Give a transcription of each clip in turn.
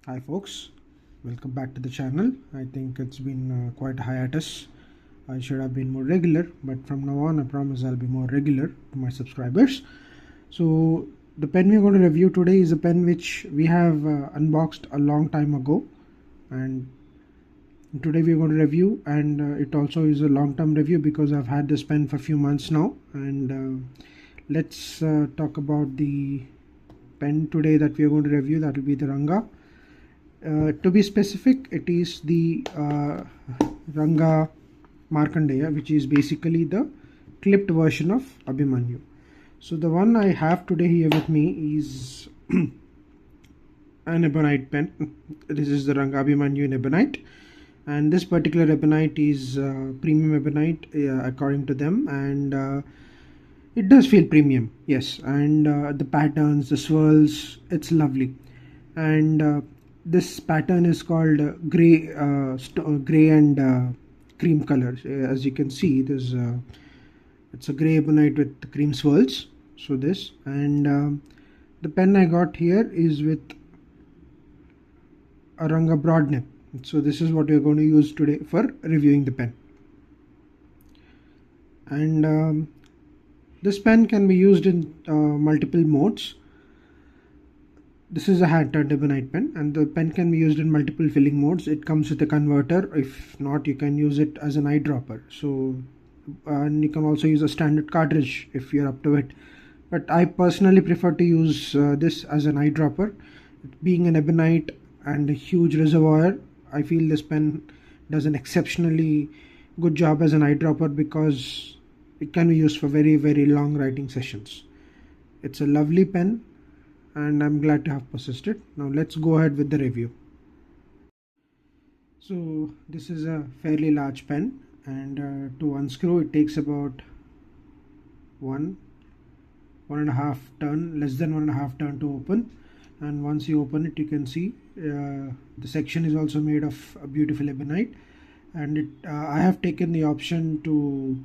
Hi folks, welcome back to the channel. I think it's been quite a hiatus. I should have been more regular, but from now on I promise I'll be more regular to my subscribers. So the pen we're going to review today is a pen which we have unboxed a long time ago, and today we're going to review, and it also is a long-term review because I've had this pen for a few months now. And let's talk about the pen today that we're going to review. That will be the Ranga. To be specific, it is the Ranga Markandeya, which is basically the clipped version of Abhimanyu. So the one I have today here with me is an ebonite pen. This is the Ranga Abhimanyu in ebonite, and this particular ebonite is premium ebonite according to them, and it does feel premium, yes. And the patterns, the swirls, it's lovely. And this pattern is called gray and cream color. As you can see, there's it's a gray ebonite with cream swirls. So this, and the pen I got here is with a Ranga broad nib. So this is what we're going to use today for reviewing the pen. And this pen can be used in multiple modes. This is a hand-turned ebonite pen, and the pen can be used in multiple filling modes. It comes with a converter. If not, you can use it as an eyedropper. So, and you can also use a standard cartridge if you're up to it. But I personally prefer to use this as an eyedropper. Being an ebonite and a huge reservoir, I feel this pen does an exceptionally good job as an eyedropper because it can be used for very, very long writing sessions. It's a lovely pen, and I'm glad to have possessed it. Now let's go ahead with the review. So this is a fairly large pen, and to unscrew it takes about one and a half turn, less than 1.5 turn to open. And once you open it, you can see the section is also made of a beautiful ebonite, and I have taken the option to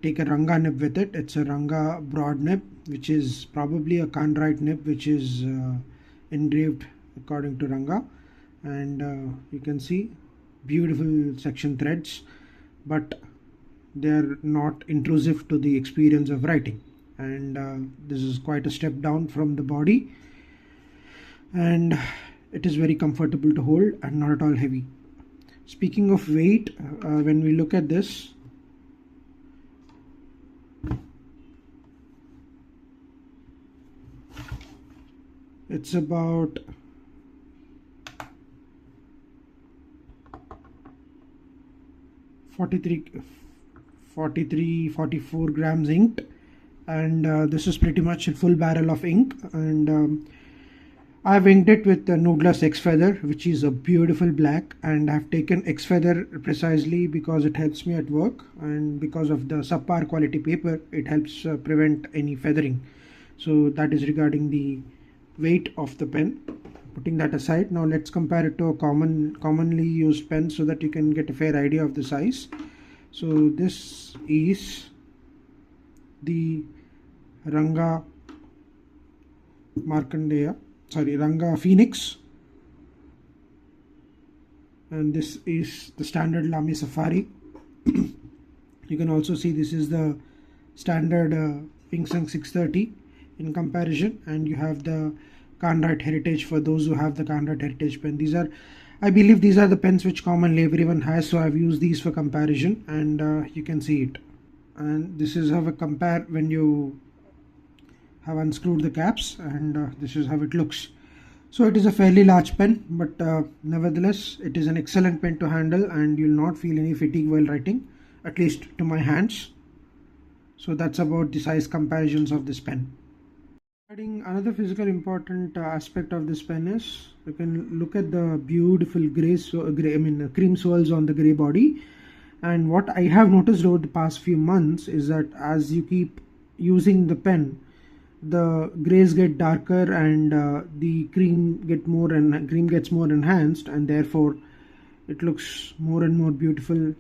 take a Ranga nib with it. It's a Ranga broad nib, which is probably a Kanrite nib, which is engraved according to Ranga. And you can see beautiful section threads, but they're not intrusive to the experience of writing. And this is quite a step down from the body, and it is very comfortable to hold and not at all heavy. Speaking of weight, when we look at this, it's about 44 grams inked, and this is pretty much a full barrel of ink. And I've inked it with the Noodler's X Feather, which is a beautiful black, and I've taken X Feather precisely because it helps me at work, and because of the subpar quality paper, it helps prevent any feathering. So that is regarding the weight of the pen. Putting that aside, now let's compare it to a commonly used pen so that you can get a fair idea of the size. So this is the Ranga Ranga Phoenix, and this is the standard Lamy Safari. You can also see this is the standard Pink Sun 630 in comparison, and you have the Kanrite Heritage for those who have the Kanrite Heritage pen. I believe these are the pens which commonly everyone has, so I've used these for comparison, and you can see it. And this is how I compare when you have unscrewed the caps, and this is how it looks. So it is a fairly large pen, but nevertheless it is an excellent pen to handle, and you'll not feel any fatigue while writing, at least to my hands. So that's about the size comparisons of this pen. Another physical important aspect of this pen is you can look at the beautiful cream swirls on the grey body. And what I have noticed over the past few months is that as you keep using the pen, the grays get darker, and the cream gets more enhanced, and therefore it looks more and more beautiful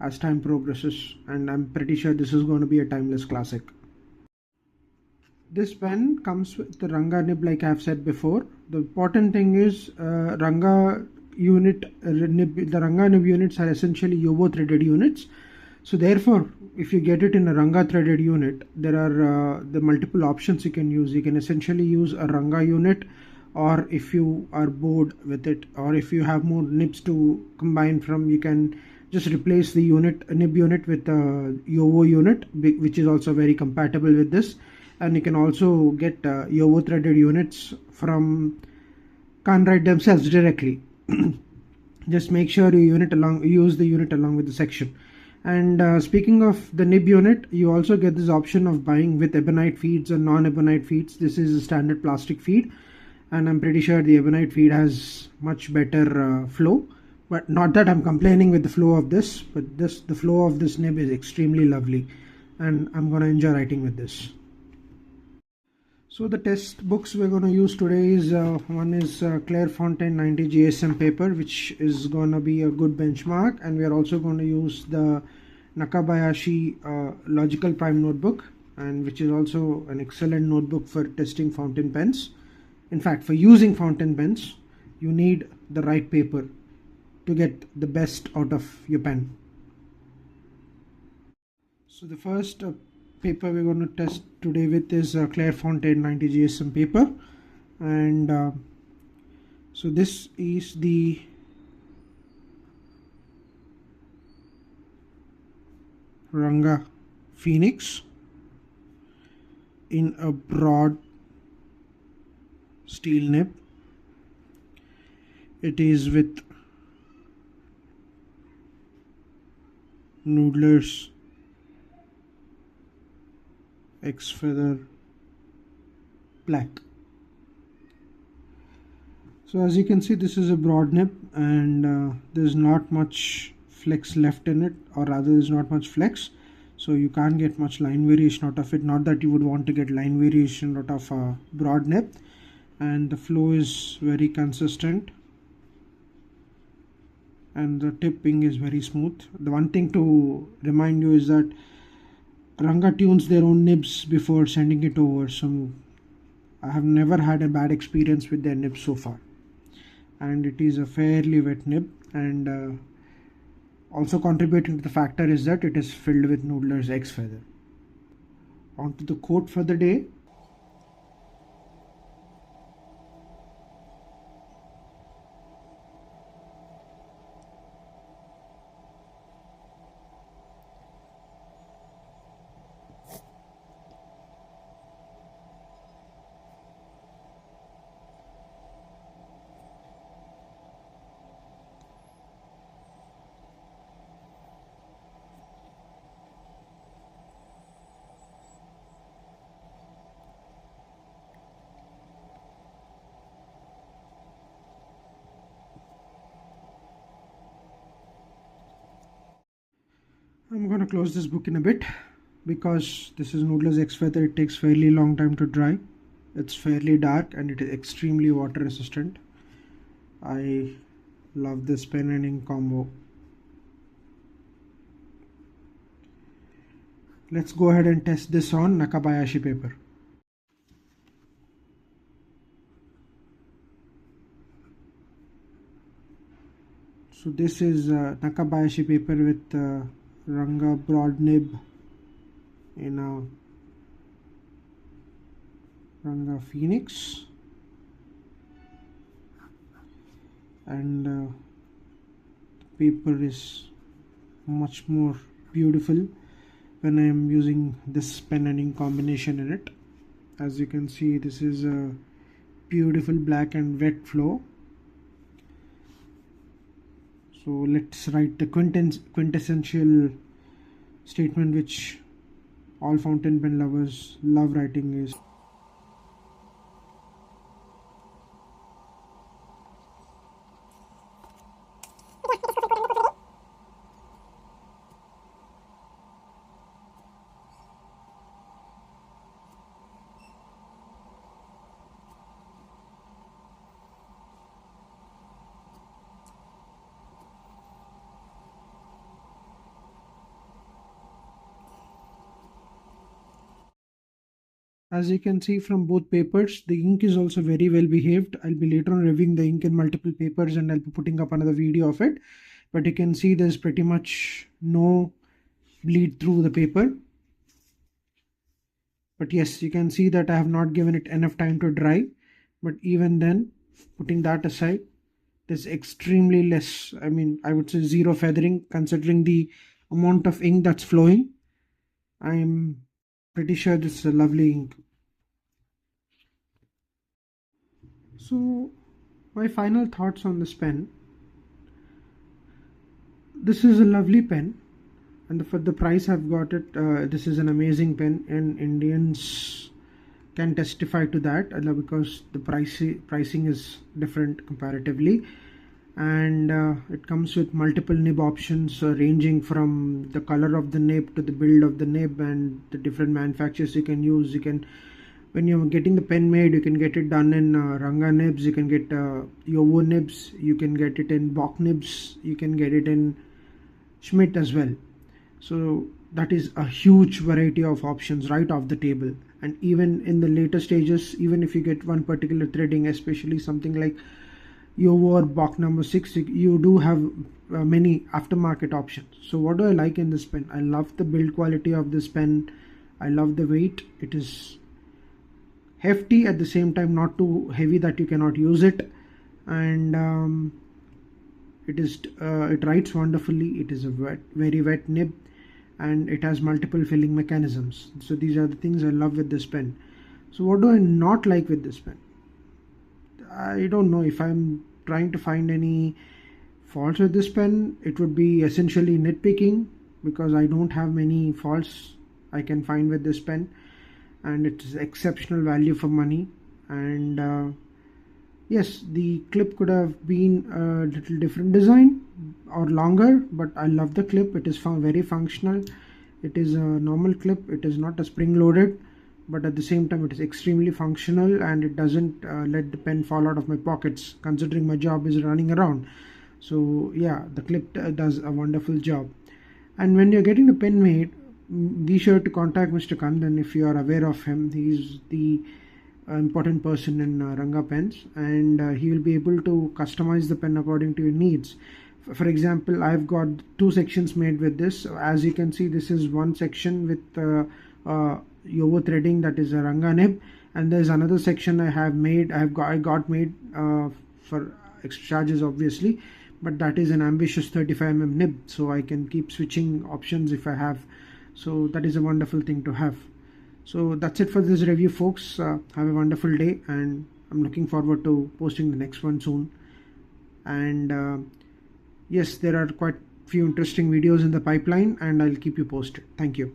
as time progresses. And I'm pretty sure this is going to be a timeless classic. This pen comes with the Ranga nib, like I have said before, the important thing is Ranga unit, the Ranga nib units are essentially Yobo threaded units. So therefore, if you get it in a Ranga threaded unit, there are the multiple options you can use. You can essentially use a Ranga unit, or if you are bored with it, or if you have more nibs to combine from, you can just replace the nib unit with a Yovo unit, which is also very compatible with this. And you can also get Yovo threaded units from Conrad themselves directly. Just make sure you use the unit along with the section. And speaking of the nib unit, you also get this option of buying with ebonite feeds and non-ebonite feeds. This is a standard plastic feed, and I'm pretty sure the ebonite feed has much better flow. But not that I'm complaining with the flow of this, but the flow of this nib is extremely lovely, and I'm gonna enjoy writing with this. So the test books we're going to use today is one is Clairefontaine 90 GSM paper, which is going to be a good benchmark, and we are also going to use the Nakabayashi logical prime notebook, and which is also an excellent notebook for testing fountain pens. In fact, for using fountain pens, you need the right paper to get the best out of your pen. So the first paper we're going to test today with is Clairefontaine 90 GSM paper, and so this is the Ranga Phoenix in a broad steel nib. It is with Noodler's X Feather Black. So as you can see, this is a broad nib, and there's not much flex left in it, or rather there's not much flex, so you can't get much line variation out of it. Not that you would want to get line variation out of a broad nib. And the flow is very consistent, and the tipping is very smooth. The one thing to remind you is that Ranga tunes their own nibs before sending it over, so I have never had a bad experience with their nibs so far. And it is a fairly wet nib, and also contributing to the factor is that it is filled with Noodler's X Feather. On to the quote for the day. I'm going to close this book in a bit because this is Noodler's X Feather. It takes fairly long time to dry. It's fairly dark and it is extremely water resistant. I love this pen and ink combo. Let's go ahead and test this on Nakabayashi paper. So this is Nakabayashi paper with Ranga broad nib in a Ranga Phoenix, and the paper is much more beautiful when I am using this pen and ink combination in it. As you can see, this is a beautiful black and wet flow. So let's write the quintessential statement which all fountain pen lovers love writing is: As you can see from both papers, the ink is also very well behaved. I'll be later on reviewing the ink in multiple papers and I'll be putting up another video of it. But you can see there's pretty much no bleed through the paper. But yes, you can see that I have not given it enough time to dry. But even then, putting that aside, there's extremely less, I mean, I would say zero feathering considering the amount of ink that's flowing. I'm pretty sure this is a lovely ink. So my final thoughts on this pen. This is a lovely pen, and for the price I've got it, this is an amazing pen, and Indians can testify to that because the pricing is different comparatively, and it comes with multiple nib options ranging from the color of the nib to the build of the nib and the different manufacturers you can use. You can, when you're getting the pen made, you can get it done in Ranga nibs, you can get Yovo nibs, you can get it in Bock nibs, you can get it in Schmidt as well. So that is a huge variety of options right off the table. And even in the later stages, even if you get one particular threading, especially something like Yovo or Bock number 6, you do have many aftermarket options. So what do I like in this pen? I love the build quality of this pen. I love the weight. It is hefty at the same time, not too heavy that you cannot use it, and it writes wonderfully. It is a very wet nib, and it has multiple filling mechanisms. So these are the things I love with this pen. So what do I not like with this pen? I don't know. If I'm trying to find any faults with this pen, it would be essentially nitpicking, because I don't have many faults I can find with this pen, and it's exceptional value for money. And yes, the clip could have been a little different design or longer, but I love the clip. It is very functional. It is a normal clip. It is not a spring loaded, but at the same time it is extremely functional, and it doesn't let the pen fall out of my pockets considering my job is running around. So yeah, the clip does a wonderful job. And when you're getting the pen made, be sure to contact Mr. Kandan if you are aware of him. He's the important person in Ranga pens, and he will be able to customize the pen according to your needs. For example, I've got 2 sections made with this. As you can see, this is one section with Yovo threading, that is a Ranga nib, and there's another section I got made for extra charges obviously, but that is an ambitious 35mm nib, so I can keep switching options if I have. So that is a wonderful thing to have. So that's it for this review, folks. Have a wonderful day, and I'm looking forward to posting the next one soon. And yes, there are quite few interesting videos in the pipeline, and I'll keep you posted. Thank you.